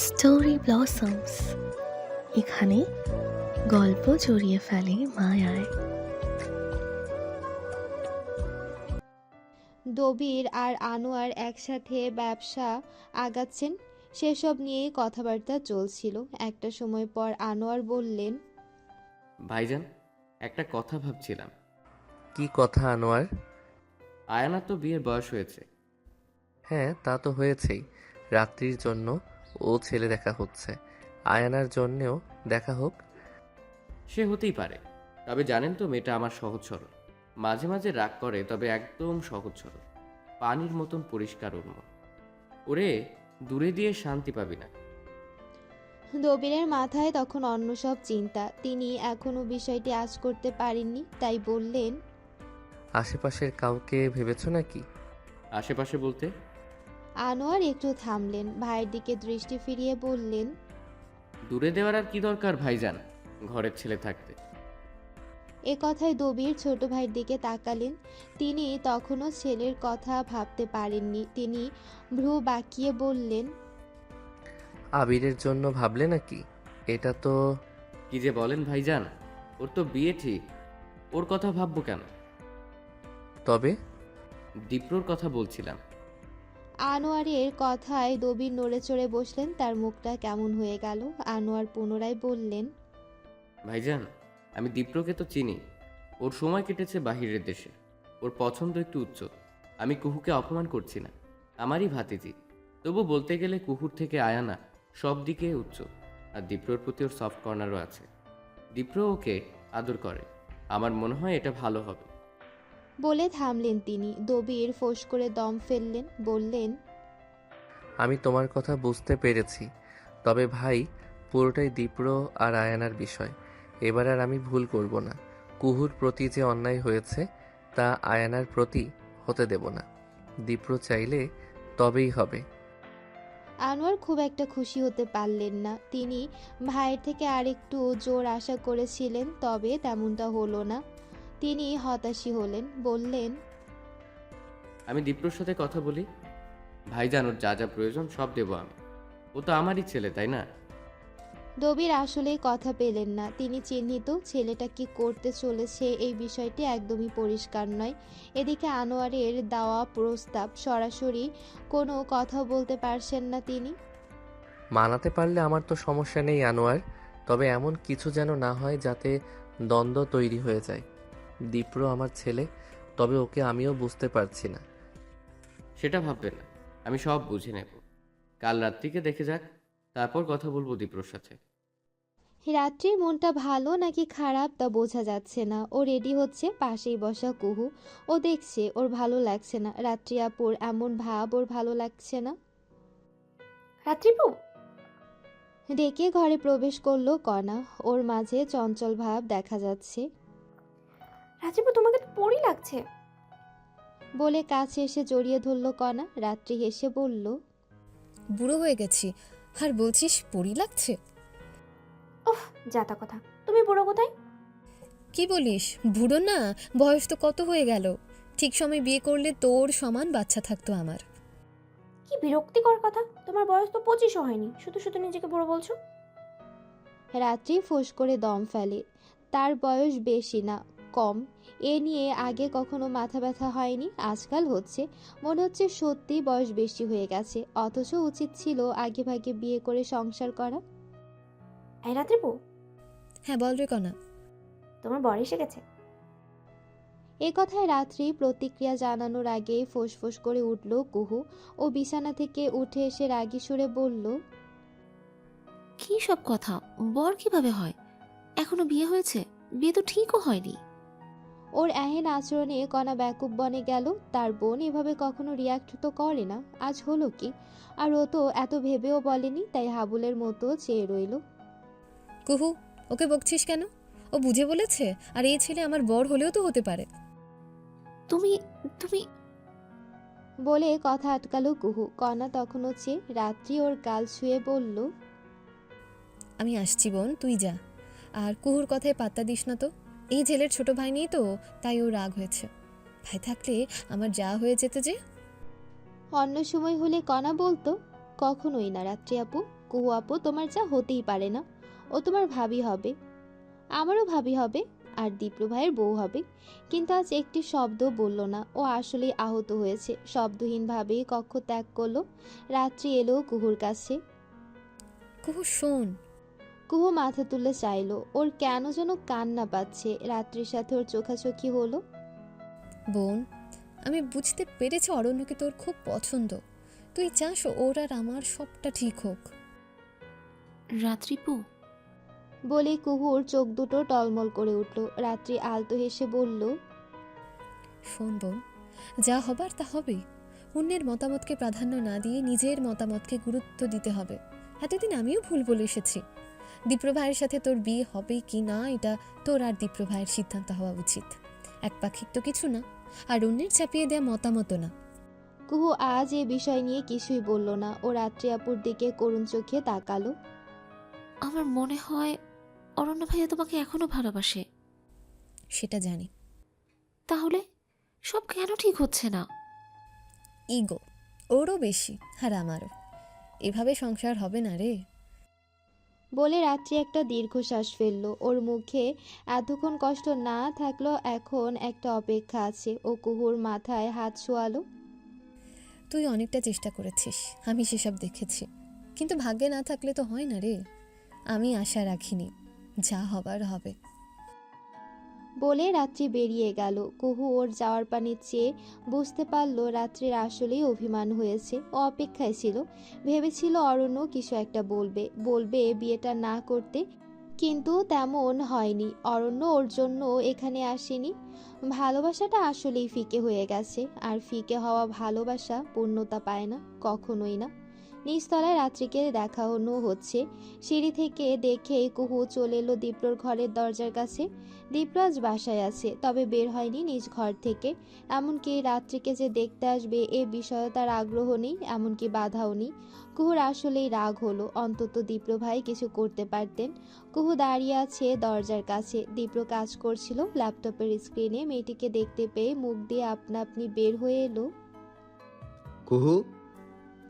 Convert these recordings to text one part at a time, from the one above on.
Story blossoms, এখানে গল্প জড়িয়ে ফেলে মায়ায়। দবির আর আনোয়ার একসাথে ব্যবসা আগাচ্ছেন, সেসব নিয়েই কথাবার্তা চলছিল। একটা সময় পর আনোয়ার বললেন, ভাইজান, একটা কথা ভাবছিলাম। কি কথা আনোয়ার? আয়ানার তো বিয়ের বয়স হয়েছে। হ্যাঁ, তা তো হয়েছেই। রাত্রির জন্য ও ছেলে দেখা হচ্ছে, আয়ানার জন্যেও দেখা হোক। সে হতেই পারে, তবে জানেন তো মেয়েটা আমার সহজ সরল। মাঝে মাঝে রাগ করে, তবে একদম সহজ সরল, পানির মতন পরিষ্কার ওর মন। ওরে দূরে দিয়ে শান্তি পাবি না। দবিরের মাথায় তখন অন্য সব চিন্তা। তিনি এখনো বিষয়টি আঁচ করতে পারেননি, তাই বললেন, আশেপাশের কাউকে ভেবেছো নাকি? আশেপাশে বলতে? আনোয়ার একটু থামলেন, ভাইয়ের দিকে দৃষ্টি ফিরিয়ে বললেন, দূরে দেওয়ার আর কি দরকার ভাইজান, ঘরের ছেলে থাকতে। এ কথায় দবির ছোট ভাইয়ের দিকে তাকালেন। তিনি তখনও ছেলের কথা ভাবতে পারেননি। তিনি ভ্রু বাঁকিয়ে বললেন, আবিরের জন্য ভাবলে নাকি? এটা তো কি যে বলেন ভাইজান, ওর তো বিয়ে ঠিক, ওর কথা ভাববো কেন? তবে দীপ্রর কথা বলছিলাম। আনোয়ারের কথায় দবির নড়ে চড়ে বসলেন। তার মুখটা কেমন হয়ে গেল। আনোয়ার পুনরায় বললেন, ভাইজান, আমি দীপ্রকে তো চিনি। ওর সময় কেটেছে বাহিরের দেশে, ওর পছন্দ একটু উচ্চ। আমি কুহুকে অপমান করছি না, আমারই ভাতিজি। তবু বলতে গেলে কুহুর থেকে আয়ানা সব দিকে উচ্চ। আর দীপ্রর প্রতি ওর সফট কর্নারও আছে। দীপ্র ওকে আদর করে, আমার মনে হয় এটা ভালো হবে। বলে থামলেন তিনি। দবির ফোঁস করে দম ফেললেন, বললেন, আমি তোমার কথা বুঝতে পেরেছি, তবে ভাই, পুরোটাই দীপ্র আর আয়ানার বিষয়। এবার আর আমি ভুল করব না। কুহুর প্রতি যে অন্যায় হয়েছে তা আয়ানার প্রতি হতে দেব না। দীপ্র চাইলে তবেই হবে। আনোয়ার খুব একটা খুশি হতে পারলেন না। তিনি ভাইয়ের থেকে আরেকটু জোর আশা করেছিলেন, তবে তেমনটা হলো না। তিনি হতাশই হলেন, বললেন, আমি দীপ্রর সাথে কথা বলি। ভাইজান, ওর যা যা প্রয়োজন সব দেবো আমি। ও তো আমারই ছেলে, তাই না? দবির আসলেই কথা পেলেন না। তিনি চিহ্নিত, ছেলেটা কি করতে চলেছে এই বিষয়টি একদমই পরিষ্কার নয়। এদিকে আনোয়ারের দেওয়া প্রস্তাব, সরাসরি কোনো কথা বলতে পারছেন না তিনি। মানাতে পারলে আমার তো সমস্যা নেই আনোয়ার, তবে এমন কিছু যেন না হয় যাতে দ্বন্দ্ব তৈরি হয়ে যায়। দীপ্র আমার ছেলে, তবে ওকে আমিও বুঝতে পারছি না। সেটা ভাববেন না, আমি সব বুঝে নেব। কাল রাত্রিকে দেখে যাক, তারপর কথা বলবো দীপ্রর সাথে। রাত্রির মনটা ভালো নাকি খারাপ তা বোঝা যাচ্ছে না। ও রেডি হচ্ছে, পাশেই বসা কুহু। ও দেখছে ওর ভালো লাগছে না। রাত্রি আপুর এমন ভাব ওর ভালো লাগছে না। রাত্রিপু, ডেকে ঘরে প্রবেশ করলো কণা। ওর মাঝে চঞ্চল ভাব দেখা যাচ্ছে। রাত্রিপু তোমাকে তো পরই লাগছে। বলে কাছে এসে জড়িয়ে ধরলো কণা। রাত্রি হেসে বলল, বুড়ো হয়ে গেছি আর বলছিস পরি লাগছে? ওহ, যাতা কথা, তুমি বুড়ো কোথায়? কি বলিস? বুড়ো না, বয়স তো কত হয়ে গেল। ঠিক সময় বিয়ে করলে তোর সমান বাচ্চা থাকতো আমার। কি বিরক্তিকর কথা, তোমার বয়স তো 25ও হয়নি, শুধু শুধু নিজেকে বুড়ো বলছো। রাত্রি ফোঁস করে দম ফেলে। তার বয়স বেশি না, কম। এ নিয়ে আগে কখনো মাথা ব্যথা হয়নি, আজকাল হচ্ছে। মনে হচ্ছে সত্যি বয়স বেশি হয়ে গেছে, অথচ উচিত ছিল আগে ভাগে বিয়ে করে সংসার করা। এই রাত্রিপু, হ্যাঁ বল রে কণা। তোমার বর এসে গেছে। এ কথায় রাত্রি প্রতিক্রিয়া জানানোর আগেই ফোঁস করে উঠল কুহু। ও বিছানা থেকে উঠে এসে রাগী সুরে বলল, কি সব কথা? বর কিভাবে হয়? এখনো বিয়ে হয়েছে? বিয়ে তো ঠিকও হয়নি। ওর এহেন আচরণে কণা ব্যাকুব বনে গেল। তার বোন এভাবে কখনো রিয়াক্ট তো করে না, আজ হলো কি? আর ও তো এত ভেবেও বলেনি, তাই হাবুলের মতো চেয়ে রইল। কুহু, ওকে বকছিস কেন? ও বুঝে বলেছে, আর এই ছেলে আমার বর হলেও তো হতে পারে। তুমি তুমি বলে কথা আটকালো কুহু। কণা তখনও চেয়ে। রাত্রি ওর গাল ছুঁয়ে বলল, আমি আসছি বোন, তুই যা। আর কুহুর কথায় পাত্তা দিস না তো। এই ছেলের ছোট ভাই নেই তো, তাই ও রাগ হয়েছে। ভাই থাকলে আমার যা হয়ে যেত যে। অন্য সময় হলে কণা বলতো, কখনোই না রাত্রি আপু। কুহু আপু তোমার যা হতেই পারে না। ও তোমার ভাবি হবে, আমারও ভাবি হবে, আর দীপ্র ভাইয়ের বউ হবে। কিন্তু আজ একটি শব্দ বলল না। ও আসলেই আহত হয়েছে। শব্দহীনভাবেই কক্ষ ত্যাগ করলো। রাত্রি এলো কুহুর কাছে। কুহু শোন। কুহু মাথা তুলে চাইলো। ওর কেন যেন কান্না পাচ্ছে। রাত্রির সাথে ওর চোখাচোখি হলো। বোন, আমি বুঝতে পেরেছি অরণ্যকে তোর খুব পছন্দ। তুই চাস ওর আর আমার সবটা ঠিক হোক। রাত্রিপু, বলে কুহুর চোখ দুটো টলমল করে উঠল। রাত্রি আলতো হেসে বলল, শোন বোন, যা হবার তা হবে। অন্যের মতামতকে প্রাধান্য না দিয়ে নিজের মতামতকে গুরুত্ব দিতে হবে। এতদিন আমিও ভুল বলে এসেছি। দীপ্র ভাইয়ের সাথে তোর বিয়ে হবে কি না এটা তোর আর দীপ্র ভাইয়ের সিদ্ধান্ত হওয়া উচিত। একপাক্ষিক তো কিছু না, আর অন্যের চাপিয়ে দেয়া মতামত না। কুহু আজ এ বিষয় নিয়ে কিছুই বলল না। ও রাত্রি আপুর দিকে করুণ চোখে তাকালো। আমার মনে হয় অরণ্য ভাইয়া তোমাকে এখনো ভালোবাসে। সেটা জানি। তাহলে সব কেন ঠিক হচ্ছে না? ইগো ওরও বেশি, আর আমারও। এভাবে সংসার হবে না রে। বলে রাত্রি একটা দীর্ঘশ্বাস ফেলল। ওর মুখে এতক্ষণ কষ্ট না থাকলেও এখন একটা অপেক্ষা আছে। ও কুহুর মাথায় হাত শোয়ালো। তুই অনেকটা চেষ্টা করেছিস, আমি সেসব দেখেছি। কিন্তু ভাগ্যে না থাকলে তো হয় না রে। আমি আশা রাখিনি, যা হবার হবে। বলে রাত্রি বেরিয়ে গেল। কুহু ওর যাওয়ার পানে চেয়ে বুঝতে পারল রাত্রির আসলেই অভিমান হয়েছে। ও অপেক্ষায় ছিল, ভেবেছিল অরণ্য কিছু একটা বলবে বলবে বিয়েটা না করতে। কিন্তু তেমন হয়নি। অরণ্য ওর জন্য এখানে আসেনি। ভালোবাসাটা আসলেই ফিকে হয়ে গেছে। আর ফিকে হওয়া ভালোবাসা পূর্ণতা পায় না, কখনোই না। নিচতলায় রাত্রিকে দেখানো হচ্ছে। সিঁড়ি থেকে দেখেই কুহু চলে এলো দীপ্রর ঘরের দরজার কাছে। দীপরাজ বাসায় আছে, তবে বের হয়নি নিজ ঘর থেকে। এমনকি রাত্রিকে যে দেখতে আসবে এ বিষয়ে তার আগ্রহ নেই, এমনকি বাধাও নেই। কুহুর আসলেই রাগ হলো। অন্তত দীপ্র ভাই কিছু করতে পারতেন। কুহু দাঁড়িয়ে আছে দরজার কাছে। দীপ্র কাজ করছিল ল্যাপটপের স্ক্রিনে। মেয়েটিকে দেখতে পেয়ে মুখ দিয়ে আপনা আপনি বের হয়ে এলো। কুহু,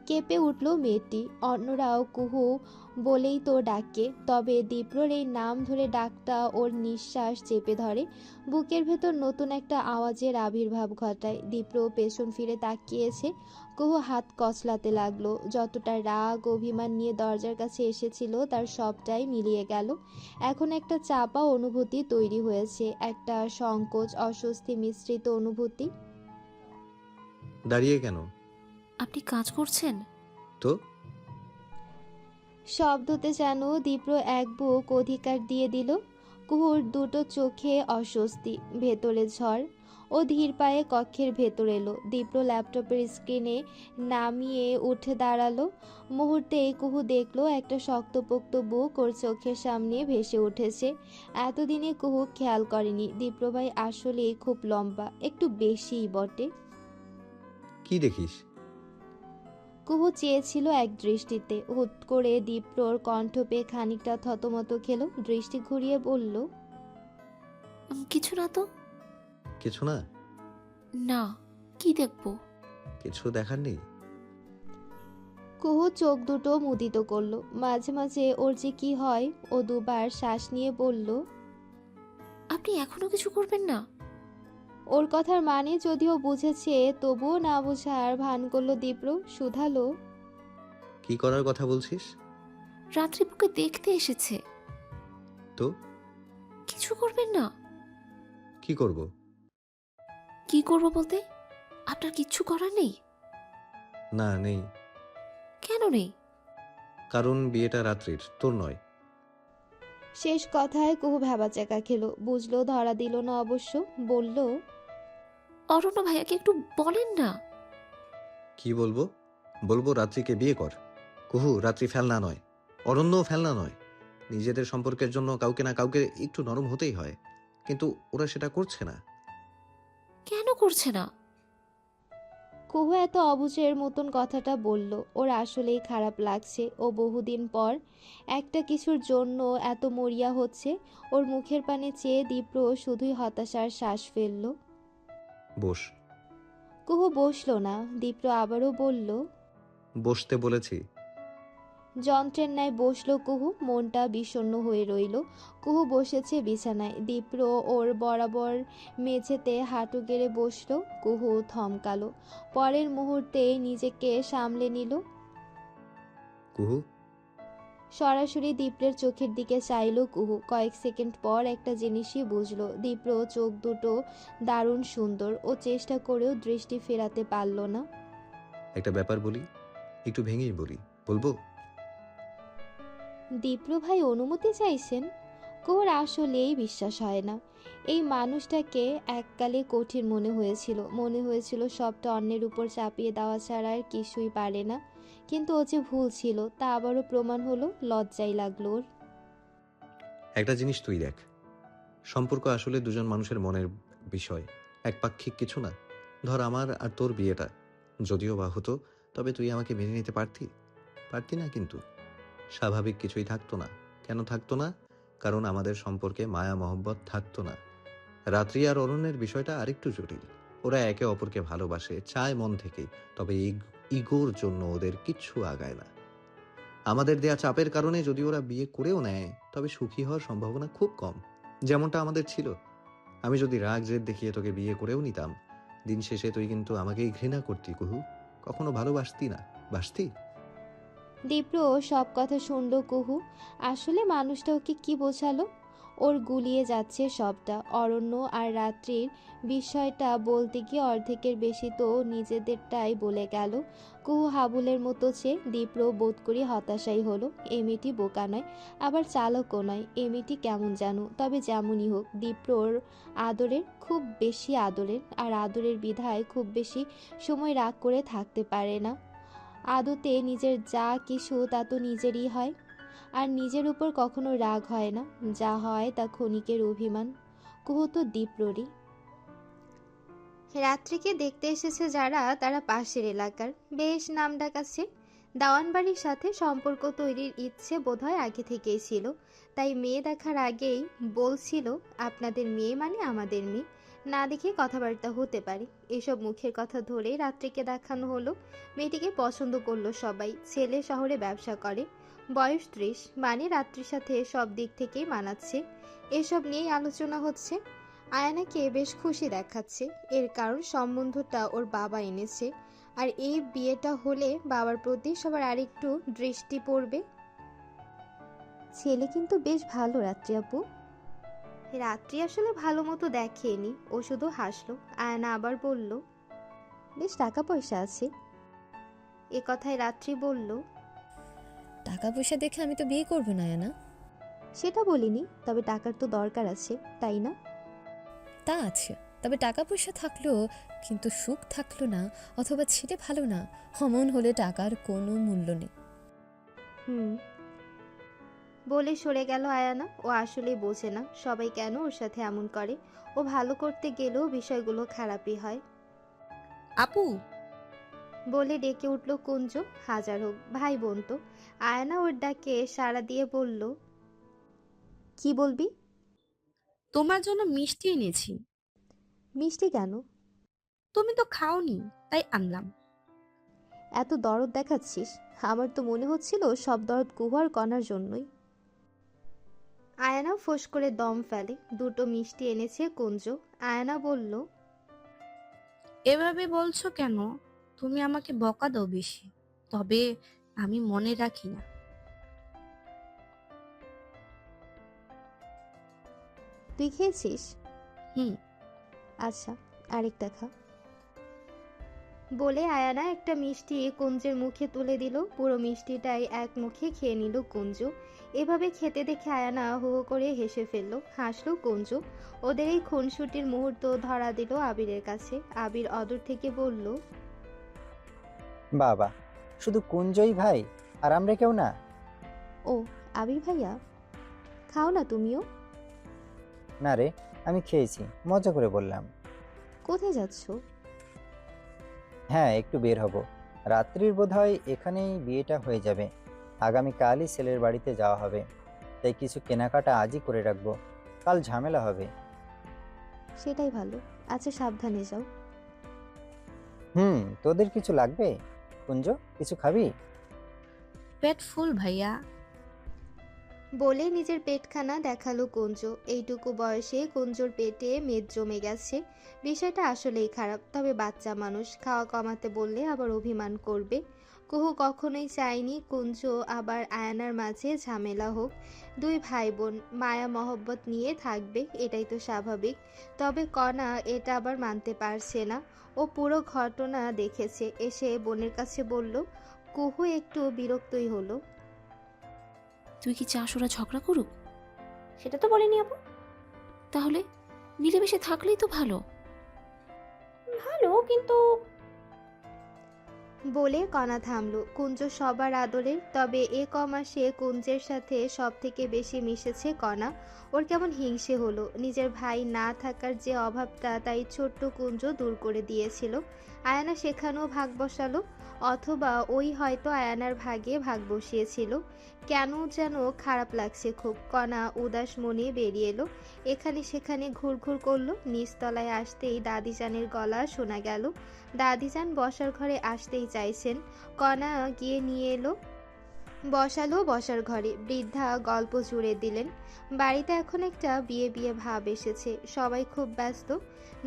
কেঁপে উঠল মেয়েটি। অন্যরাও কুহু বলেই তো ডাকে, তবে দীপ্রর এই নাম ধরে ডাকটা ওর নিঃশ্বাস চেপে ধরে। বুকের ভেতর নতুন একটা আওয়াজের আবির্ভাব ঘটায়। দীপ্র পেছন ফিরে তাকিয়েছে। কুহু হাত কচলাতে লাগলো। যতটা রাগ অভিমান নিয়ে দরজার কাছে এসেছিল তার সবটাই মিলিয়ে গেল। এখন একটা চাপা অনুভূতি তৈরি হয়েছে, একটা সংকোচ অস্বস্তি মিশ্রিত অনুভূতি। দাঁড়িয়ে কেন? আপনি কাজ করছেন? তো শব্দতে যেন দীপ্র এক বুক অধিকার দিয়ে দিল। কুহুর দুটো চোখে অস্বস্তি, ভেতরে ঝড়। ও ধীর পায়ে কক্ষের ভেতর এলো। দীপ্র ল্যাপটপের স্ক্রিনে নামিয়ে উঠে দাঁড়ালো। মুহূর্তেই কুহু দেখলো একটা শক্তপোক্ত বুক ওর চোখের সামনে ভেসে উঠেছে। এতদিনে কুহু খেয়াল করেনি দীপ্র ভাই আসলেই খুব লম্বা, একটু বেশিই বটে। কি দেখিস? কুহু চেয়েছিল এক দৃষ্টিতে। হুট করে দীপ্রর কণ্ঠ পেয়ে খানিকটা থতমত খেলো। দৃষ্টি ঘুরিয়ে বলল, কিছু না তো। কিছু না? না, কি দেখবো? কিছু দেখার নেই? কুহু চোখ দুটো মুদিত করলো। মাঝে মাঝে ওর যে কি হয়। ও দুবার শ্বাস নিয়ে বলল, আপনি এখনো কিছু করবেন না? ওর কথার মানে যদিও বুঝেছে তবুও না বোঝার ভান করলো দীপ্র। শুধালো, কি করার কথা বলছিস? রাত্রিপুকে দেখতে এসেছে। তো কিছু করবেন না? কি করব? কি করব বলতে আপনার কিচ্ছু করার নেই? না, নেই। কেন নেই? কারণ বিয়েটা রাত্রির, তোর নয়। শেষ কথায় কুহু ভ্যাবাচ্যাকা খেলো। বুঝলো, ধরা দিল না অবশ্য। বলল, অরণ্য ভাইয়াকে একটু বলেন না। কি বলবো? বলবো রাত্রিকে বিয়ে কর। কুহু, রাত্রি ফেলনা নয়, অরণ্যও ফেলনা নয়। নিজেদের সম্পর্কের জন্য কাউকে না কাউকে একটু নরম হতেই হয়, কিন্তু ওরা সেটা করছে না। কেন করছে না? কুহু এত অবুঝের মতন কথাটা বলল। ওর আসলেই খারাপ লাগছে। ও বহুদিন পর একটা কিছুর জন্য এত মরিয়া হচ্ছে। ওর মুখের পানে চেয়ে দীপ্র শুধুই হতাশার শ্বাস ফেলল। বস। কুহু বসলো না। দীপ্র আবারও বলল, বসতে বলেছি। যন্ত্রের ন্যায় বসলো কুহু, মনটা বিষণ্ণ হয়ে রইল। কুহু বসেছে বিছানায়, দীপ্র ওর বরাবর মেঝেতে হাঁটু গেড়ে বসলো। কুহু থমকালো, পরের মুহূর্তেই নিজেকে সামলে নিল। কুহু, সরাসরি দীপ্রের চোখের দিকে চাইলো কুহু। কয়েক সেকেন্ড পর একটা জিনিসই বুঝলো। দীপ্র চোখ দুটো দারুণ সুন্দর। ও চেষ্টা করেও দৃষ্টি ফেরাতে পারল না। একটা ব্যাপার বলি, একটু ভেঙেই বলি, বলবো? দীপ্র ভাই অনুমতি চাইছেন? কুহুর আসলেই বিশ্বাস হয় না। এই মানুষটাকে এককালে কঠিন মনে হয়েছিল সবটা অন্যের উপর চাপিয়ে দেওয়া ছাড়া আর কিছুই পারে না। কিন্তু ও যে ভুল ছিল তা আবারও প্রমাণ হলো। লজ্জাই লাগলো ওর। একটা জিনিস তুই দেখ, সম্পর্ক আসলে দুজন মানুষের মনের বিষয়, একপাক্ষিক কিছু না। ধর আমার আর তোর বিয়েটা যদিও বা হতো, তবে তুই আমাকে মেনে নিতে পারতি? পারতি না কিন্তু। স্বাভাবিক কিছুই থাকতো না। কেন থাকতো না? কারণ আমাদের সম্পর্কে মায়া মহব্বত থাকতো না। রাত্রি আর অরণ্যের বিষয়টা আরেকটু জটিল। ওরা একে অপরকে ভালোবাসে, চায় মন থেকেই, তবে ইগোর জন্য ওদের কিচ্ছু আগায় না। আমাদের দেয়া চাপের কারণে যদি ওরা বিয়ে করেও নেয়, তবে সুখী হওয়ার সম্ভাবনা খুব কম, যেমনটা আমাদের ছিল। আমি যদি রাগ জেদ দেখিয়ে তোকে বিয়ে করেও নিতাম, দিন শেষে তুই কিন্তু আমাকেই ঘৃণা করতি কুহু, কখনো ভালোবাসতি না। বাসতি? দীপ্র সব কথা শুনল কুহু। আসলে মানুষটা ওকে কি বোঝালো? ওর গুলিয়ে যাচ্ছে সবটা। অরণ্য আর রাত্রির বিষয়টা বলতে গিয়ে অর্ধেকের বেশি তো নিজেদেরটাই বলে গেল। কুহু হাবুলের মতো চেয়ে। দীপ্র বোধ করি হতাশাই হলো। এ মেয়েটি বোকা নয়, আবার চালকও নয়। এ মেয়েটি কেমন জানো, তবে যেমনই হোক দীপ্রর আদরের, খুব বেশি আদরের। আর আদরের বিধায় খুব বেশি সময় রাগ করে থাকতে পারে না। আদতে নিজের যা কিছু তা তো নিজেরই হয়, আর নিজের উপর কখনো রাগ হয় না। যা হয় তা ক্ষণিকের অভিমান। কুহু তো দীপ্ররই। রাত্রিকে দেখতে এসেছে যারা, তারা পাশের এলাকার, বেশ নাম ডাকাচ্ছে। দাওয়ানবাড়ির সাথে সম্পর্ক তৈরির ইচ্ছে বোধহয় আগে থেকেই ছিল। তাই মেয়ে দেখার আগেই বলছিল, আপনাদের মেয়ে মানে আমাদের মেয়ে, না দেখে কথাবার্তা হতে পারে। এসব মুখের কথা ধরে রাত্রিকে দেখানো হলো। মেয়েটিকে পছন্দ করলো সবাই। ছেলে শহরে ব্যবসা করে, বয়স 30, মানে রাত্রির সাথে সব দিক থেকেই মানাচ্ছে। এসব নিয়েই আলোচনা হচ্ছে। আয়ানাকে বেশ খুশি দেখাচ্ছে। এর কারণ সম্বন্ধটা ওর বাবা এনেছে, আর এই বিয়েটা হলে বাবার প্রতি সবার আরেকটু দৃষ্টি পড়বে। ছেলে কিন্তু বেশ ভালো রাত্রি আপু। রাত্রি আসলে ভালো মতো দেখেনি, ও শুধু হাসলো। আয়ানা আবার বলল, বেশ টাকা পয়সা আছে। এ কথায় রাত্রি বলল, টাকা পয়সা দেখে আমি তো বিয়ে করবো না, না? সেটা বলিনি, তবে টাকার তো দরকার আছে, তাই না? তা আছে, তবে টাকা পয়সা থাকলো কিন্তু সুখ থাকলো না, অথবা ছেলে ভালো না, অমন হলে টাকার কোনো মূল্য নেই। হুম বলে সরে গেল আয়ানা। ও আসলেই বোঝে না সবাই কেন ওর সাথে এমন করে। ও ভালো করতে গেলেও বিষয়গুলো খারাপই হয়। আপু, বলে ডেকে উঠল কুঞ্জ। হাজার হোক ভাই বোন তো। আয়ানা ওর ডাকে সাড়া দিয়ে বলল, কি বলবি? তোমার জন্য মিষ্টি এনেছি। মিষ্টি কেন? তুমি তো খাওনি, তাই আনলাম। এত দরদ দেখাচ্ছিস? আমার তো মনে হচ্ছিল সব দরদ কুহার কণার জন্যই। আয়ানা ফোঁস করে দম ফেলে। দুটো মিষ্টি এনেছে কুঞ্জ। আয়ানা বলল, এভাবে বলছো কেন? তুমি আমাকে বকা দাও বেশি, তবে আমি মনে রাখি না। তুই খেয়েছিস? হুম। আচ্ছা, আরেকটা খা। বলে আয়ানা একটা মিষ্টি কুঞ্জের মুখে তুলে দিল। পুরো মিষ্টিটাই এক মুখে খেয়ে নিল কুঞ্জ। এভাবে খেতে দেখে আয়ানা হো হো করে হেসে ফেলল। হাসলো কুঞ্জ। ওদের এই খুনসুটির মুহূর্ত ধরা দিল আবিরের কাছে। আবির অদূর থেকে বলল, বাবা, শুধু কুঞ্জই ভাই, আর আমরা কেউ না? ও আবির ভাইয়া, খাও না তুমিও। না রে, আমি খেয়েছি, মজা করে বললাম। কোথায় যাচ্ছ? হ্যাঁ, একটু বের হব। রাত্রির বোধহয় এখানেই বিয়েটা হয়ে যাবে। আগামীকালই ছেলের বাড়িতে যাওয়া হবে, তাই কিছু কেনাকাটা আজই করে রাখবো, কাল ঝামেলা হবে। সেটাই ভালো। আচ্ছা, সাবধানে যাও। তোদের কিছু লাগবে? কুঞ্জ, কিছু খাবি? পেট ফুল ভাইয়া। বলে নিজের পেটখানা দেখালো কুঞ্জ। এইটুকু বয়সে কুঞ্জর পেটে মেদ জমে গেছে। বিষয়টা আসলেই খারাপ, তবে বাচ্চা মানুষ, খাওয়া কমাতে বললে আবার অভিমান করবে। কুহু কখনোই চায়নি কুঞ্জ আবার আয়ানার মাঝে ঝামেলা হোক। দুই ভাই বোন মায়া মহব্বত নিয়ে থাকবে, এটাই তো স্বাভাবিক। তবে কণা এটা আবার মানতে পারছে না। ও পুরো ঘটনা দেখেছে, এসে বোনের কাছে বলল। কুহু একটু বিরক্তই হলো। তুই কি চাস ওরা ঝগড়া করুক? সেটা তো বলিনি আপু। তাহলে মিলেমিশে থাকলেই তো ভালো। ভালো, কিন্তু বলে কণা থামলো। কুঞ্জ সবার আদরের, তবে এ কমাসে কুঞ্জের সাথে সব থেকে বেশি মিশেছে কণা। ওর কেমন হিংসে হলো, নিজের ভাই না থাকার যে অভাবটা তাই ছোট্ট কুঞ্জ দূর করে দিয়েছিল। আয়ানা সেখানেও ভাগ বসালো, অথবা ওই হয়তো আয়ানার ভাগে ভাগ বসিয়েছিল। কেন যেন খারাপ লাগছে খুব। কণা উদাস মনে বেরিয়ে এলো, এখানে সেখানে ঘুরঘুর করলো। নিচতলায় আসতেই দাদিজানের গলা শোনা গেল। দাদিজান বসার ঘরে আসতেই চাইছেন, কণা গিয়ে নিয়ে এলো, বসালো বসার ঘরে। বৃদ্ধা গল্প জুড়ে দিলেন। বাড়িতে এখন একটা বিয়ে বিয়ে ভাব এসেছে, সবাই খুব ব্যস্ত।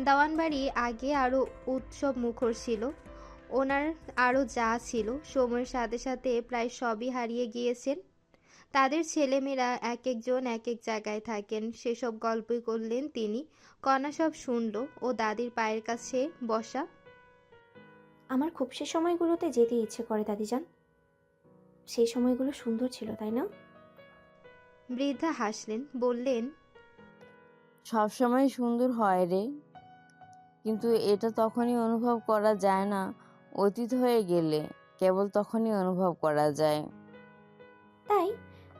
দেওয়ান বাড়ি আগে আরও উৎসব মুখর ছিল, ওনার আরও যা ছিল, সময়ের সাথে সাথে প্রায় সবই হারিয়ে গিয়েছেন। তাদের ছেলেমেয়েরা এক একজন এক এক জায়গায় থাকেন, সেসব গল্পই করলেন তিনি। কণা সব শুনল ও দাদির পায়ের কাছে বসা। আমার খুব সে সময়গুলোতে যেতে ইচ্ছে করে দাদিজান। সেই সময়গুলো সুন্দর ছিল, তাই না? বৃদ্ধা হাসলেন, বললেন। সবসময় সুন্দর হয় রে, কিন্তু এটা তখনই অনুভব করা যায় না, অতীত হয়ে গেলে কেবল তখনই অনুভব করা যায়। তাই?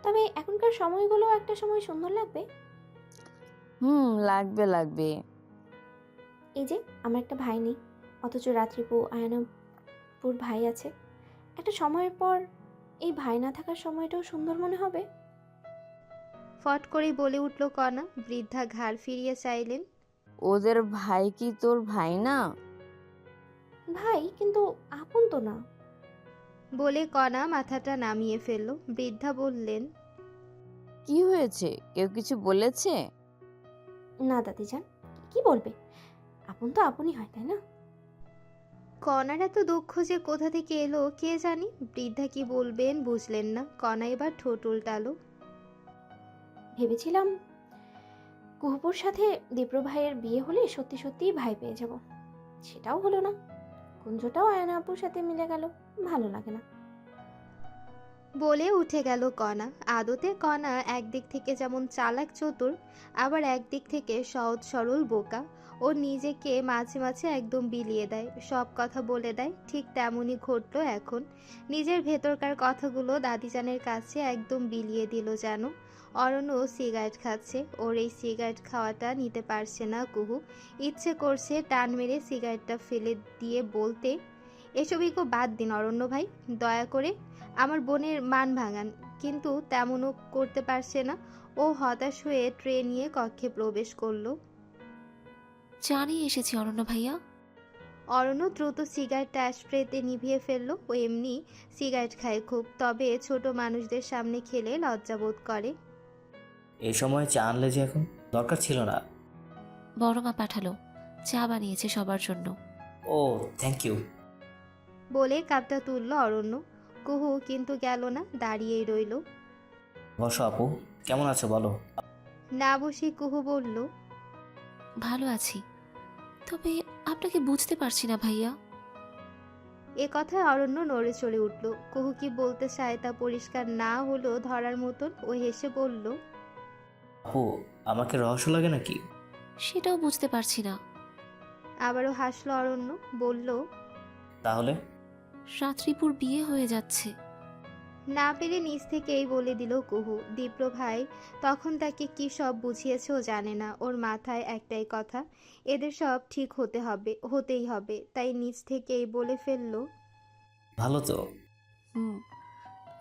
তবে এখনকার সময়গুলো একটা সময় সুন্দর লাগবে। লাগবে লাগবে। এই যে আমার একটা ভাই নেই, অথচ রাত্রিপু আয়নাপুর ভাই আছে। একটা সময়ের পর এই ভাই না থাকার সময়টাও সুন্দর মনে হবে। ফট করে বলে উঠল কণা। বৃদ্ধা ঘাড় ফিরিয়ে চাইলেন। ওদের ভাই কি তোর ভাই না? ভাই, কিন্তু আপন তো না। বলে কণা মাথাটা নামিয়ে ফেলল। বৃদ্ধা বললেন। কি হয়েছে, কেউ কিছু বলেছে? না দাদিজান, কি বলবে? আপন তো আপনই হয়, তাই না? কণার এত দুঃখ যে কোথা থেকে এলো কে জানি। বৃদ্ধা কি বলবেন বুঝলেন না। কণা এবার ঠোঁট উল্টালো। ভেবেছিলাম কুহুপুর সাথে দীপ্র ভাইয়ের বিয়ে হলে সত্যি সত্যিই ভাই পেয়ে যাব। সেটাও হলো না। কুঞ্জটাও আয়না আপুর সাথে মিলে গেল। ভালো লাগে না। বলে উঠে গেল কণা। আদতে কণা একদিক থেকে যেমন চালাক চতুর, আবার একদিক থেকে সহজ সরল বোকা। ও নিজেকে মাঝে মাঝে একদম বিলিয়ে দেয়, সব কথা বলে দেয়। ঠিক তেমনই ঘটলো এখন। নিজের ভেতরকার কথাগুলো দাদিজানের কাছে একদম বিলিয়ে দিল যেন। অরণ্য সিগারেট খাচ্ছে, ওর এই সিগারেট খাওয়াটা নিতে পারছে না কুহু। ইচ্ছে করছে টান মেরে সিগারেটটা ফেলে দিয়ে বলতে, এসবই বাদ দিন অরণ্য ভাই, দয়া করে আমার বোনের মান ভাঙান। কিন্তু তেমনও করতে পারছে না। ও হতাশ হয়ে ট্রে নিয়ে কক্ষে প্রবেশ করলো। চা নিয়ে এসেছি অরণ্য ভাইয়া। অরণ্য দ্রুত সিগারেটটা অ্যাশট্রেতে নিভিয়ে ফেললো। ও এমনি সিগারেট খায় খুব, তবে ছোট মানুষদের সামনে খেলে লজ্জাবোধ করে। এই সময় চা আনলে যে এখন, দরকার ছিল না। বড় মা পাঠালো, চা বানিয়েছে সবার জন্য। ও, থ্যাংক ইউ। বলে কাপটা তুললো অরণ্য। কুহু কিন্তু গেল না, দাঁড়িয়েই রইল। বসো আপু, কেমন আছো বলো? না বসে কুহু বলল। ভালো আছি, তবে আপনাকে বুঝতে পারছি না ভাইয়া। এ কথায় অরণ্য নড়ে চড়ে উঠল। কুহু কি বলতে চায় তা পরিষ্কার না হলো ধরার মতন। ও হেসে বলল। আপু, আমাকে রহস্য লাগে নাকি? সেটাও বুঝতে পারছি না। আবারও হাসলো অরণ্য, বলল। তাহলে রাত্রিপুর বিয়ে হয়ে যাচ্ছে। না পেরে নিজ থেকেই বলে দিল কুহু। দীপ্র ভাই তখন তাকে কি সব বুঝিয়েছে ও জানে না। ওর মাথায় একটাই কথা, এদের সব ঠিক হতেই হবে। তাই নিজ থেকেই বলে ফেলল। ভালো তো?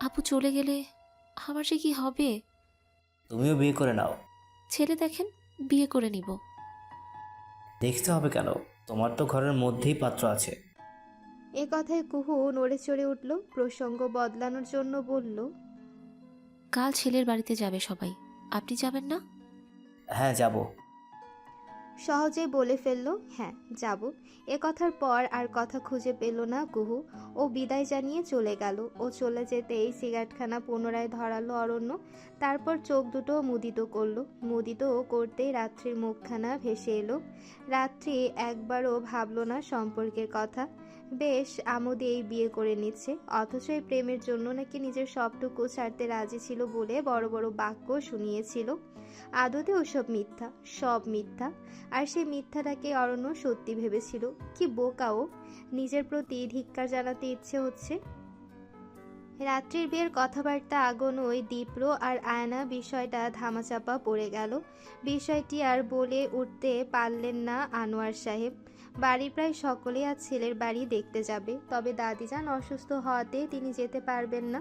আপু চলে গেলে আমার যে কি হবে? তুমিও বিয়ে করে নাও। ছেলে দেখেন, বিয়ে করে নিব। দেখতে হবে কেন? তোমার তো ঘরের মধ্যেই পাত্র আছে। এ কথায় কুহু নড়ে চড়ে উঠল, প্রসঙ্গ বদলানোর জন্য বলল, কাল ছেলের বাড়িতে যাবে সবাই, আপনি যাবেন না? হ্যাঁ যাব। সহজেই বলে ফেলল, হ্যাঁ যাব। এ কথার পর আর কথা খুঁজে পেল না কুহু। ও বিদায় জানিয়ে চলে গেল। ও চলে যেতেই সিগারেটখানা পুনরায় ধরালো অরণ্য। তারপর চোখ দুটো মুদিত করলো। মুদিত করতেই রাত্রির মুখখানা ভেসে এলো। রাত্রি একবারও ভাবলো না সম্পর্কের কথা। বেশ আমোদেই বিয়ে করে নিচ্ছে, অথচ এই প্রেমের জন্য নাকি নিজের সবটুকু ছাড়তে রাজি ছিল বলে বড় বড় বাক্য শুনিয়েছিল। আদতে ওসব মিথ্যা, সব মিথ্যা। আর সেই মিথ্যাটাকে অরণ্য সত্যি ভেবেছিল। কি বোকাও! নিজের প্রতি ধিক্কার জানাতে ইচ্ছে হচ্ছে। রাত্রির বিয়ের কথাবার্তা আগুনোয় দীপ্র আর আয়না বিষয়টা ধামাচাপা পড়ে গেল। বিষয়টি আর বলে উঠতে পারলেন না আনোয়ার সাহেব। বাড়ির প্রায় সকলেই আজ ছেলের বাড়ি দেখতে যাবে, তবে দাদিজান অসুস্থ হওয়াতে তিনি যেতে পারবেন না।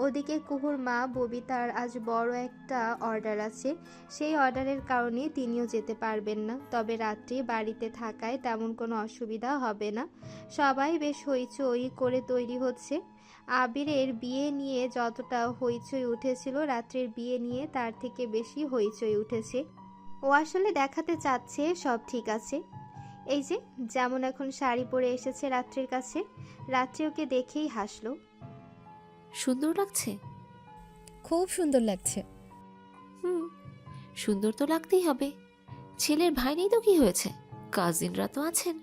ওদিকে কুহুর মা ববিতার আজ বড় একটা অর্ডার আছে, সেই অর্ডারের কারণে তিনিও যেতে পারবেন না। তবে রাত্রি বাড়িতে থাকায় তেমন কোনো অসুবিধা হবে না। সবাই বেশ হইচই করে তৈরি হচ্ছে। আবিরের বিয়ে নিয়ে যতটা হইচই উঠেছিল, রাত্রির বিয়ে নিয়ে তার থেকে বেশি হইচই উঠেছে। ও আসলে দেখাতে চাচ্ছে সব ঠিক আছে। এই যে যেমন এখন শাড়ি পরে এসেছে রাত্রির কাছে, রাত্রি ওকে দেখেই হাসলো। সুন্দর লাগছে। খুব সুন্দর লাগছে। হুম, সুন্দর তো লাগতেই হবে। ছেলের ভাই নেই তো কি হয়েছে, কাজিনরা তো আছেন,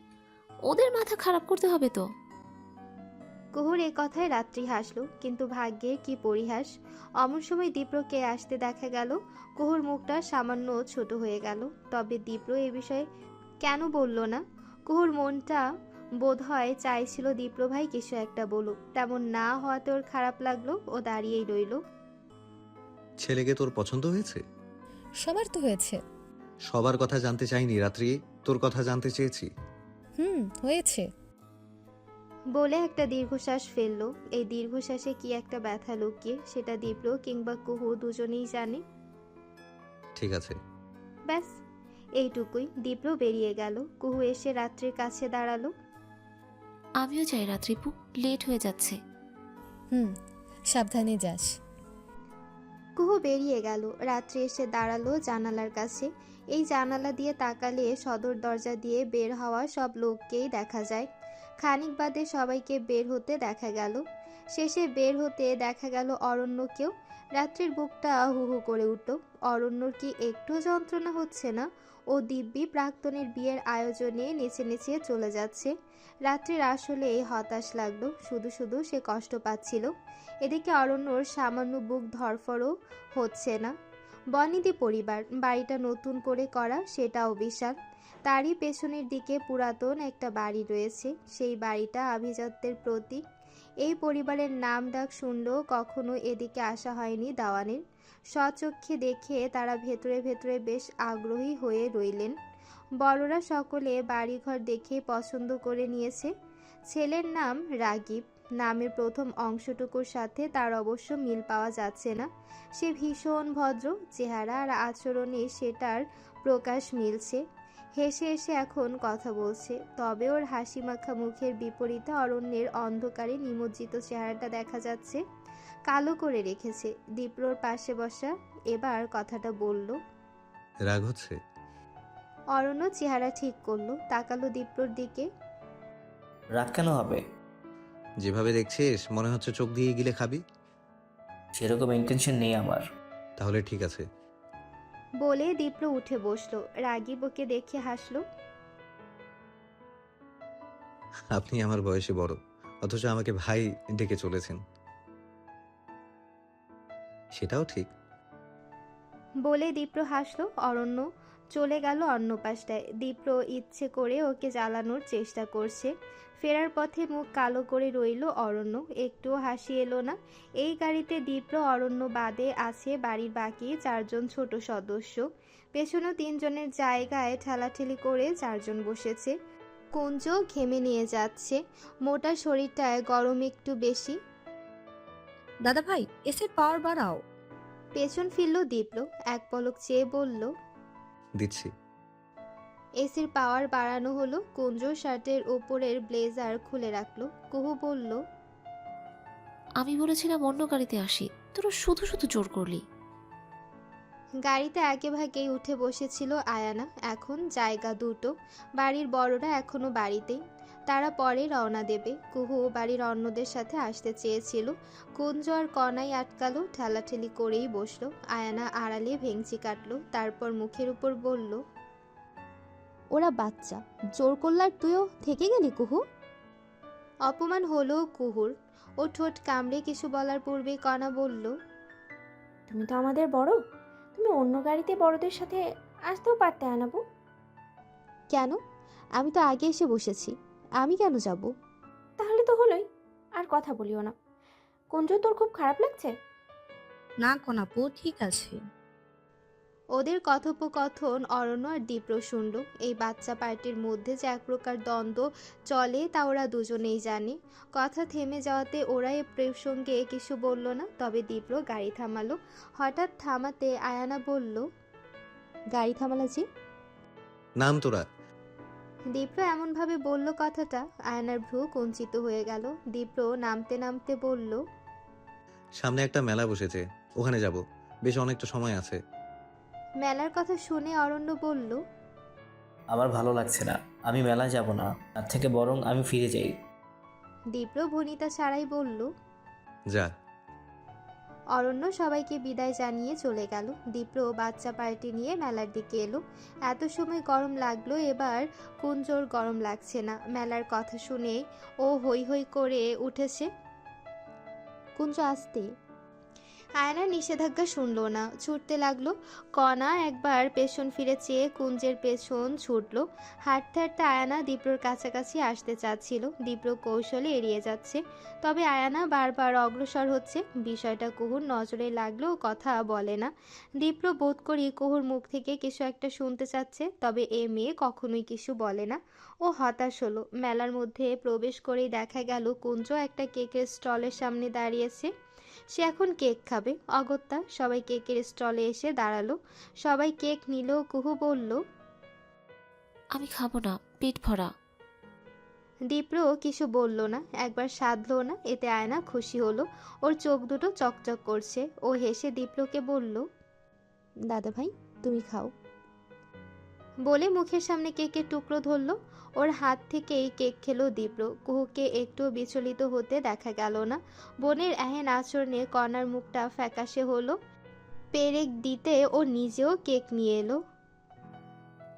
ওদের মাথা খারাপ করতে হবে তো। কুহুর এ কথায় রাত্রি হাসলো, কিন্তু ভাগ্যের কি পরিহাস! অমন সময় দীপ্রকে আসতে দেখা গেল। কুহুর মুখটা সামান্য ছোট হয়ে গেল। তবে দীপ্র এ বিষয়ে কেন বলল না? কুহুর মনটা বোধহয় চাইছিল দীপ্র ভাই কিছু একটা বলুক। তেমন না হওয়াতে ওর খারাপ লাগলো। ও দাঁড়িয়েই রইল। ছেলেকে তোর পছন্দ হয়েছে? সবার তো হয়েছে। সবার কথা জানতে চাইনি রাত্রি, তোর কথা জানতে চেয়েছি। হয়েছে। বলে একটা দীর্ঘশ্বাস ফেললো। এই দীর্ঘশ্বাসে কি একটা ব্যথা লুকিয়ে, সেটা দীপ্র কিংবা কুহু দুজনেই জানে। ঠিক আছে। ব্যাস এইটুকুই। দীপ্র বেরিয়ে গেল। কুহু এসে রাত্রির কাছে দাঁড়ালো। আমিও যাই রাত্রিপু, লেট হয়ে যাচ্ছে। সাবধানে যাস। কুহু বেরিয়ে গেল। রাত্রি এসে দাঁড়ালো জানালার কাছে। এই জানালা দিয়ে তাকালে সদর দরজা দিয়ে বের হওয়া সব লোককেই দেখা যায়। খানিক বাদে সবাইকে বের হতে দেখা গেল। শেষে বের হতে দেখা গেল অরণ্যকেও। রাত্রির বুকটা হু হু করে উঠল। অরণ্যর কি একটু যন্ত্রণা হচ্ছে না? ও দিব্যি প্রাক্তনের বিয়ের আয়োজনে নেচে নেচে চলে যাচ্ছে। রাত্রির আসলে হতাশ লাগলো, শুধু শুধু সে কষ্ট পাচ্ছিল। এদিকে অরণ্যর সামান্য বুক ধরফরও হচ্ছে না। বনিদি পরিবার, বাড়িটা নতুন করে করা, সেটাও বিশাল। তারই পেছনের দিকে পুরাতন একটা বাড়ি রয়েছে। সেই বাড়িটা আভিজাত্যের প্রতীক। এই পরিবারের নাম ডাক শুনলেও কখনো এদিকে আসা হয়নি দাওয়ানের। স্বচক্ষে দেখে তারা ভেতরে ভেতরে বেশ আগ্রহী হয়ে রইলেন। বড়রা সকলে বাড়িঘর দেখে পছন্দ করে নিয়েছে। ছেলের নাম রাগিব। নামের প্রথম অংশটুকুর সাথে তার অবশ্য মিল পাওয়া যাচ্ছে না। সে ভীষণ ভদ্র, চেহারা আর আচরণে সেটার প্রকাশ মিলছে। হেসে হেসে এখন কথা বলছে, তবে ওর হাসি মাখা মুখের বিপরীতে অরণ্যের অন্ধকারে নিমজ্জিত চেহারাটা দেখা যাচ্ছে। কালো করে রেখেছে। দীপ্রর পাশে বসা এবার কথাটা বলল। রাগ হচ্ছে? অরণ্য চেহারা ঠিক করলো, তাকালো দীপ্রর দিকে। রাগ কেন হবে? যেভাবে দেখছিস মনে হচ্ছে চোখ দিয়ে গিলে খাবি। সেরকম ইন্টেনশন নেই আমার। তাহলে ঠিক আছে। বলে দীপ্র উঠে বসলো। রাগিব ওকে দেখে হাসলো। আপনি আমার বয়সে বড়, অথচ আমাকে ভাই ডেকে চলেছেন। সেটাও ঠিক। বলে দীপ্র হাসলো। অরণ্য চলে গেল অন্য পাশটায়। দীপ্র ইচ্ছে করে ওকে জ্বালানোর চেষ্টা করছে। ফেরার পথে মুখ কালো করে রইল অরণ্য, একটুও হাসি এলো না। এই গাড়িতে দীপ্র, অরণ্য বাদে আছে বাড়ির বাকি 4 জন ছোট সদস্য। পেছনেও 3 জনের জায়গায় ঠেলাঠেলি করে 4 জন বসেছে। কুঞ্জ ঘেমে নিয়ে যাচ্ছে, মোটা শরীরটায় গরম একটু বেশি। দাদা ভাই, এসির পাওয়ার বাড়াও। পেছন ফিরল দীপ্র, এক পলক চেয়ে বলল, দিচ্ছি। এসির পাওয়ার বাড়ানো হলো। কুঞ্জ শার্টের ওপরের ব্লেজার খুলে রাখলো। কুহু বলল, আমি বলেছিলাম অন্য গাড়িতে আসি, তোরা শুধু শুধু জোর করলি। গাড়িতে আগে ভাগেই উঠে বসেছিল আয়ানা। এখন জায়গা দুটো, বাড়ির বড়রা এখনো বাড়িতেই, তারা পরে রওনা দেবে। কুহু বাড়ির অন্যদের সাথে আসতে চেয়েছিল, কুঞ্জ আর কনাই আটকালো। ঠেলাঠেলি করেই বসলো। আয়ানা আড়ালে ভেঙচি কাটলো, তারপর মুখের উপর বলল, ওরা বাচ্চা, জোর করলার তুইও থেকে গেলি কুহু। অপমান হলো কুহুর। ও ঠোঁট কামড়ে কিছু বলার পূর্বে কণা বলল, তুমি তো আমাদের বড়, তুমি অন্য গাড়িতে বড়দের সাথে আসতেও পারতে আনাবো। কেন? আমি তো আগে এসে বসেছি, আমি কেন যাব? তাহলে তো হলোই, আর কথা বলিও না। কুঞ্জ, তোর খুব খারাপ লাগছে? না কোনাপু, ঠিক আছে। ওদের কথোপকথন অরণ্য আর দীপ্র শুনল। এই বাচ্চা পার্টির মধ্যে যে এক প্রকার দ্বন্দ্ব চলে তা ওরা দুজনেই জানে। কথা থেমে যাওয়াতে ওরা এ প্রসঙ্গে কিছু বলল না। তবে দীপ্র গাড়ি থামালো। হঠাৎ থামাতে আয়ানা বলল, গাড়ি থামালা যে? নাম তোরা। দীপ্র এমনভাবে বলল কথাটা, আয়ানার ভ্রু কুঞ্চিত হয়ে গেল। দীপ্র নামতে নামতে বলল, সামনে একটা মেলা বসেছে, ওখানে যাব, বেশ অনেকটা সময় আছে। মেলার কথা শুনে অরণ্য বলল, আমার ভালো লাগছে না, আমি মেলায় যাব না, তার থেকে বরং আমি ফিরে যাই। দীপ্র ভনিতা ছাড়াই বলল। যা। অরণ্য সবাইকে বিদায় জানিয়ে চলে গেল। দীপ্র বাচ্চা পার্টি নিয়ে মেলার দিকে এলো। এত সময় গরম লাগলো, এবার কুঞ্জোর গরম লাগছে না। মেলার কথা শুনে ও হই হই করে উঠেছে। কুঞ্জ আসতে। আয়না নিষেধাজ্ঞা শুনলো না, ছুটতে লাগলো। কণা একবার পেছন ফিরে চেয়ে কুঞ্জের পেছন ছুটলো। হাঁটতে হাঁটতে আয়ানা দীপ্রর কাছাকাছি আসতে চাচ্ছিল। দীপ্র কৌশলে এড়িয়ে যাচ্ছে, তবে আয়ানা বারবার অগ্রসর হচ্ছে। বিষয়টা কুহুর নজরে লাগলেও কথা বলে না। দীপ্র বোধ করি কুহুর মুখ থেকে কিছু একটা শুনতে চাচ্ছে, তবে এ মেয়ে কখনোই কিছু বলে না। ও হতাশ হলো। মেলার মধ্যে প্রবেশ করেই দেখা গেল কুঞ্জ একটা কেকের স্টলের সামনে দাঁড়িয়েছে। সে এখন কেক খাবে। অগত্যা সবাই কেকের স্টলে এসে দাঁড়ালো। সবাই কেক নিল। কুহু বলল, আমি খাবো না, পেট ভরা। দীপ্র কিছু বলল না, একবার সাধলো না। এতে আয়না খুশি হলো। ওর চোখ দুটো চকচক করছে। ও হেসে দীপ্রকে বলল, দাদা ভাই, তুমি খাও। বলে মুখের সামনে কেকের টুকরো ধরলো। ওর হাত থেকেই কেক খেলো দীপ্র। কুহুকে একটু বিচলিত হতে দেখা গেল না। বোনের এহেন আচরণে কর্নার মুখটা ফ্যাকাশে হলো। পেরেক দিতে ও নিজেও কেক নিয়ে এলো।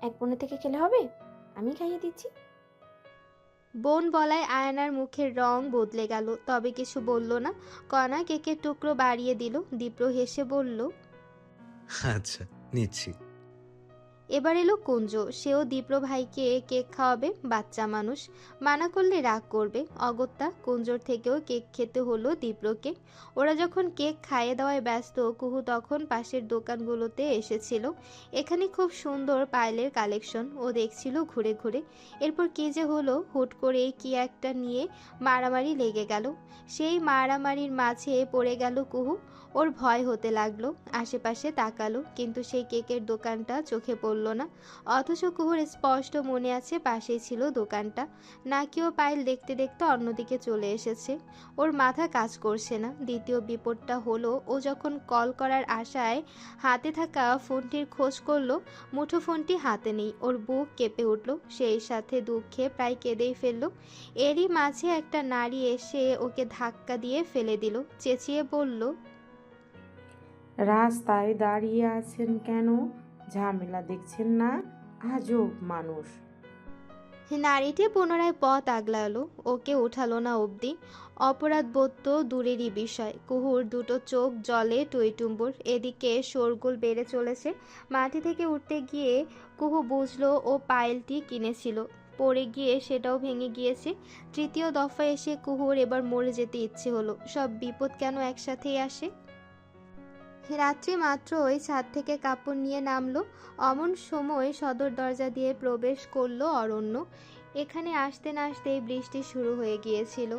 এক বোনের থেকে খেলে হবে, আমি খাইয়ে দিচ্ছি। বোন বলায় আয়নার মুখের রং বদলে গেল, তবে কিছু বলল না। কণা কেকের টুকরো বাড়িয়ে দিল। দীপ্র হেসে বলল, আচ্ছা, নিচ্ছি। এবার এলো কুঞ্জ। সেও দীপ্র ভাইকে কেক খাওয়াবে। বাচ্চা মানুষ, মানা করলে রাগ করবে। অগত্যা কুঞ্জর থেকেও কেক খেতে হলো দীপ্রকে। ওরা যখন কেক খাইয়ে দেওয়ায় ব্যস্ত, কুহু তখন পাশের দোকানগুলোতে এসেছিল। এখানে খুব সুন্দর পায়েলের কালেকশন ও দেখছিল ঘুরে ঘুরে। এরপর কী যে হলো, হুট করে কি একটা নিয়ে মারামারি লেগে গেল। সেই মারামারির মাঝে পড়ে গেল কুহু। ওর ভয় হতে লাগলো। আশেপাশে তাকালো, কিন্তু সেই কেকের দোকানটা চোখে পড়ল না। অথচ কুহুর স্পষ্ট মনে আছে পাশেই ছিল দোকানটা। নাকিও পায়েল দেখতে দেখতে অন্যদিকে চলে এসেছে। ওর মাথা কাজ করছে না। দ্বিতীয় বিপদটা হলো, ও যখন কল করার আশায় হাতে থাকা ফোনটির খোঁজ করলো, মুঠো ফোনটি হাতে নেই। ওর বুক কেঁপে উঠল, সেই সাথে দুঃখে প্রায় কেঁদেই ফেললো। এরই মাঝে একটা নারী এসে ওকে ধাক্কা দিয়ে ফেলে দিল। চেঁচিয়ে বলল, রাস্তায় দাঁড়িয়ে আছেন কেন? ঝামেলা দেখছেন না? আজব মানুষ। নারীটি পুনরায় পথ আগলালো, ওকে উঠালো না অবধি। অপরাধ বোধ তো দূরেরই বিষয়। কুহুর দুটো চোখ জলে টইটুম্বুর। এদিকে শোরগোল বেড়ে চলেছে। মাটি থেকে উঠতে গিয়ে কুহু বুঝলো ও পায়েলটি কিনেছিল, পড়ে গিয়ে সেটাও ভেঙে গিয়েছে। তৃতীয় দফা এসে কুহুর এবার মরে যেতে ইচ্ছে হলো। সব বিপদ কেন একসাথেই আসে? রাত্রি মাত্র ওই ছাদ থেকে কাপড় নিয়ে নামলো। অমন সময় সদর দরজা দিয়ে প্রবেশ করলো অরণ্য। এখানে আসতে না আসতেই বৃষ্টি শুরু হয়ে গিয়েছিল।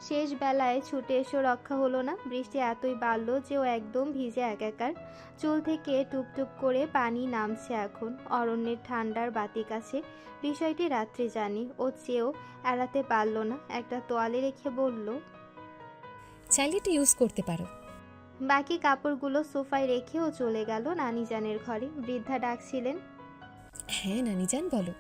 শেষ বেলায় ছুটে এসেও রক্ষা হলো না। বৃষ্টি এতই বাড়ল যে ও একদম ভিজে একাকার। চুল থেকে টুপটুপ করে পানি নামছে এখন। অরণ্যের ঠান্ডার বাতি কাছে। বিষয়টি রাত্রি জানি, ও চেয়েও এড়াতে পারল না। একটা তোয়ালে রেখে বলল, চাইলে এটা ইউজ করতে পারো। বাকি কাপড়গুলো সোফায় রেখে ও চলে গেল নানিজানের ঘরে। বৃদ্ধা ডাকছিলেন, হ্যাঁ নানিজান বলো।